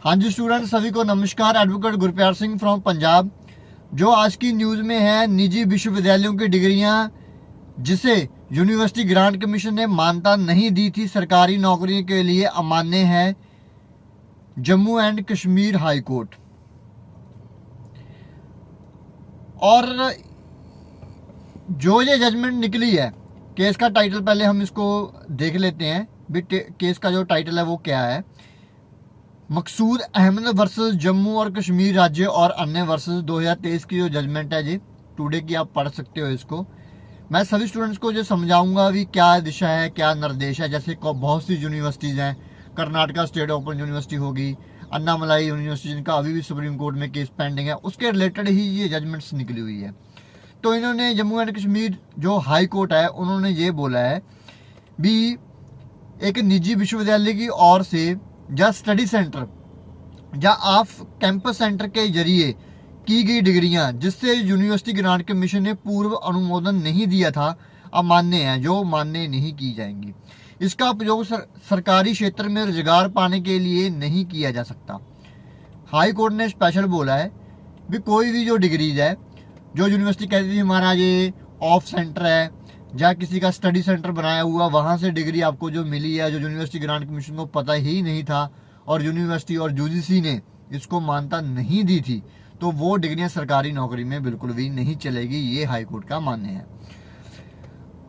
हाँ जी स्टूडेंट, सभी को नमस्कार। Advocate Gurpyar Singh from Punjab. जो आज की न्यूज़ में है, निजी विश्वविद्यालयों की डिग्रियां जिसे यूनिवर्सिटी ग्रांट कमीशन ने मान्यता नहीं दी थी सरकारी नौकरियों के लिए अमान्य है। Jammu and Kashmir High court. और जो ये जजमेंट निकली है, केस का टाइटल पहले हम इसको देख लेते हैं। केस का जो टाइटल है वो क्या है। मकसूद अहमद वर्सेस जम्मू और कश्मीर राज्य और अन्य वर्सेस 2023 की जो जजमेंट है जी, टुडे की, आप पढ़ सकते हो इसको। मैं सभी स्टूडेंट्स को जो समझाऊंगा भी क्या दिशा है, क्या निर्देश है। जैसे बहुत सी यूनिवर्सिटीज़ हैं, कर्नाटका स्टेट ओपन यूनिवर्सिटी होगी, अन्नामलाई यूनिवर्सिटी जिनका अभी भी सुप्रीम कोर्ट में केस पेंडिंग है, उसके रिलेटेड ही ये जजमेंट्स निकली हुई है। तो इन्होंने जम्मू एंड कश्मीर जो हाई कोर्ट है, उन्होंने ये बोला है भी एक निजी विश्वविद्यालय की ओर से या स्टडी सेंटर या ऑफ कैंपस सेंटर के जरिए की गई डिग्रियां जिससे यूनिवर्सिटी ग्रांट कमीशन ने पूर्व अनुमोदन नहीं दिया था, अमान्य हैं, जो मान्य नहीं की जाएंगी। इसका उपयोग सरकारी क्षेत्र में रोजगार पाने के लिए नहीं किया जा सकता। हाई कोर्ट ने स्पेशल बोला है भी कोई भी जो डिग्रीज है, जो यूनिवर्सिटी कहती थी हमारा ये ऑफ सेंटर है या किसी का स्टडी सेंटर बनाया हुआ, वहाँ से डिग्री आपको जो मिली है, जो यूनिवर्सिटी ग्रांट कमीशन को पता ही नहीं था और यूनिवर्सिटी और यूजीसी ने इसको मान्यता नहीं दी थी, तो वो डिग्रियां सरकारी नौकरी में बिल्कुल भी नहीं चलेगी। ये हाईकोर्ट का मानना है।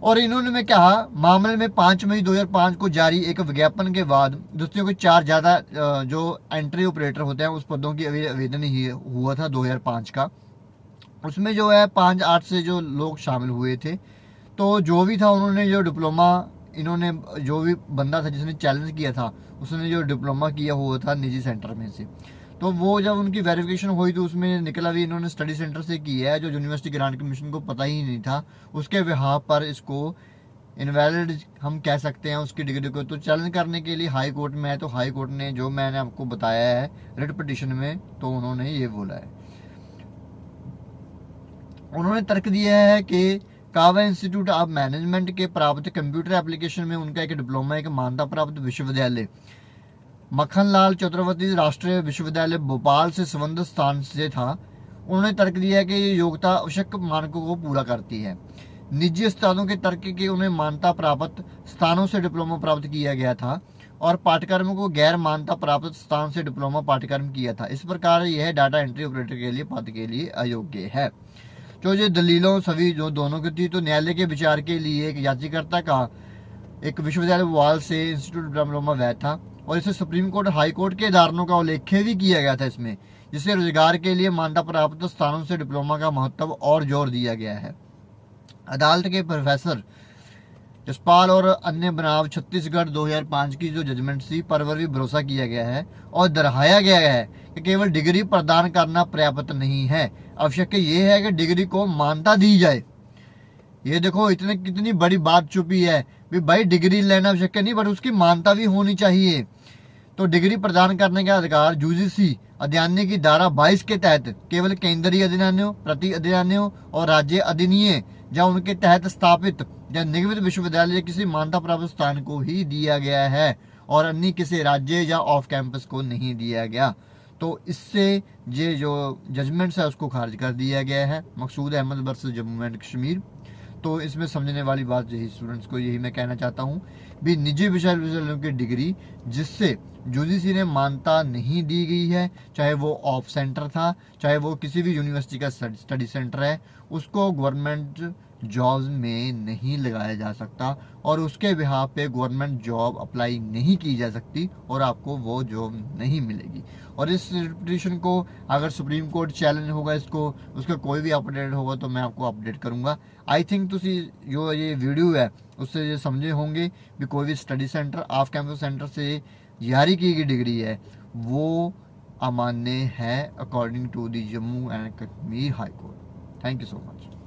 और इन्होंने में कहा, मामले में 5 मई 2005 को जारी एक विज्ञापन के बाद दोस्तों के 4 ज़्यादा जो एंट्री ऑपरेटर होते हैं उस पदों की आवेदन ही हुआ था 2005 का। उसमें जो है 5-8 से जो लोग शामिल हुए थे। तो जो भी था उन्होंने जो डिप्लोमा, इन्होंने जो भी बंदा था जिसने चैलेंज किया था, उसने जो डिप्लोमा किया हुआ था निजी सेंटर में से, तो वो जब उनकी वेरिफिकेशन हुई तो उसमें निकला भी इन्होंने स्टडी सेंटर से किया है, जो यूनिवर्सिटी ग्रांट कमीशन को पता ही नहीं था। उसके बिहाफ पर इसको इनवैलिड हम कह सकते हैं उसकी डिग्री को। तो चैलेंज करने के लिए हाई कोर्ट में है। तो हाई कोर्ट ने जो मैंने आपको बताया है रिट पिटिशन में, तो उन्होंने ये बोला है। उन्होंने तर्क दिया है कि कावा इंस्टीट्यूट ऑफ मैनेजमेंट के प्राप्त कंप्यूटर एप्लीकेशन में उनका एक डिप्लोमा एक मान्यता प्राप्त विश्वविद्यालय मक्खनलाल चतुर्वेदी राष्ट्रीय विश्वविद्यालय भोपाल से संबंधित स्थान से था। उन्होंने तर्क दिया है कि ये योग्यता आवश्यक मानकों को पूरा करती है। निजी उस्तादों के तर्क की उन्हें मान्यता प्राप्त स्थानों से डिप्लोमा प्राप्त किया गया था और पाठ्यक्रमों को गैर मान्यता प्राप्त स्थान से डिप्लोमा पाठ्यक्रम किया था। इस प्रकार यह डाटा एंट्री ऑपरेटर के लिए पद के लिए अयोग्य है। जो ये दलीलों सभी जो दोनों की थी, तो न्यायालय के विचार के लिए एक याचिकाकर्ता का एक विश्वविद्यालय भोपाल से इंस्टीट्यूट डिप्लोमा वैध था और इसे सुप्रीम कोर्ट हाई कोर्ट के धारणों का उल्लेख भी किया गया था इसमें, जिससे रोजगार के लिए मान्यता प्राप्त स्थानों से डिप्लोमा का महत्व और जोर दिया गया है। अदालत के प्रोफेसर जसपाल और अन्य बनाम छत्तीसगढ़ 2005 की जो जजमेंट थी पर भी भरोसा किया गया है और दोहराया गया है कि केवल डिग्री प्रदान करना पर्याप्त नहीं है, आवश्यक ये है कि डिग्री को मान्यता दी जाए। ये देखो इतने कितनी बड़ी बात छुपी है भी भाई, डिग्री लेना आवश्यक नहीं बट उसकी मान्यता भी होनी चाहिए। तो डिग्री प्रदान करने का अधिकार यूजीसी अधिनियम की धारा 22 के तहत केवल केंद्रीय अधिनियमों, प्रति अधिनियमों और राज्य अधिनियम या उनके तहत स्थापित या निगमित विश्वविद्यालय किसी मान्यता प्राप्त स्थान को ही दिया गया है और अन्य किसी राज्य या ऑफ कैंपस को नहीं दिया गया। तो इससे ये जो जजमेंट्स है उसको खारिज कर दिया गया है। मकसूद अहमद वर्सेस जम्मू एंड कश्मीर। तो इसमें समझने वाली बात यही स्टूडेंट्स को यही मैं कहना चाहता हूँ भी निजी विश्वविद्यालयों की डिग्री जिससे यूजीसी ने मान्यता नहीं दी गई है, चाहे वो ऑफ सेंटर था, चाहे वो किसी भी यूनिवर्सिटी का स्टडी सेंटर है, उसको गवर्नमेंट जॉब्स में नहीं लगाया जा सकता और उसके बिहाफ पे गवर्नमेंट जॉब अप्लाई नहीं की जा सकती और आपको वो जॉब नहीं मिलेगी। और इस पिटीशन को अगर सुप्रीम कोर्ट चैलेंज होगा इसको, उसका कोई भी अपडेट होगा तो मैं आपको अपडेट करूंगा। आई थिंक तुसी जो ये वीडियो है उससे ये समझे होंगे भी कोई भी study centre off campus centre से जारी की गई डिग्री है वो अमान्य है according to the Jammu and Kashmir High Court. Thank you so much.